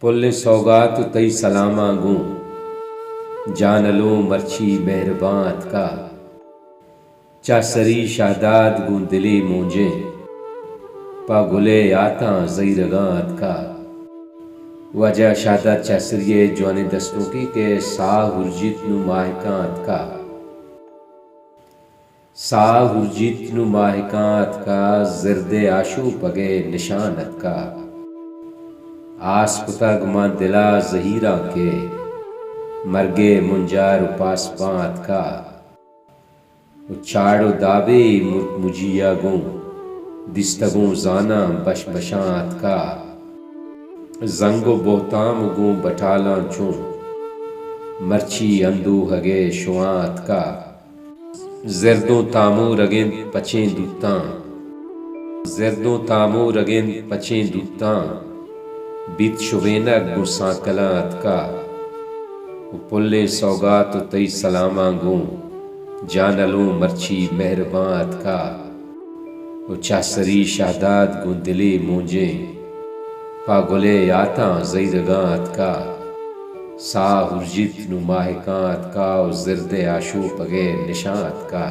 پل سوگات تئی سلاما گوں جانلو مرچی مہربانت کا چا سری شاداد گوں دلی مونجیں پا گلے آتاں زیرگانت کا وجہ شادات چا سریے جوان دستوں کے سا ہرجیت نو ماہکانت کا سا ہرجیت نو ماہکانت کا زرد آشو پگے نشانت کا آس کتا گمان دلا زہیرہ کے مرگے منجار پاس پانت کا چاڑو دابے مرک مجھیا گوں دستگوں زانا بش بشانت کا زنگو بہتام گوں بٹالاں چون مرچی اندو ہگے شوانت کا زردوں تامو رگیں پچیں دوتاں زردوں تامو رگیں پچیں دوتاں بیت شوینک گو سانکلانت کا پلے سوگات تئی سلاما گوں جانلو مرچی مہربانت کا چا سری شاداد گوں دلی مونجیں پا گلے آتاں زیرگانت کا سا ہرجیت نو ماہکانت کا زرد آشو پگے نشانت کا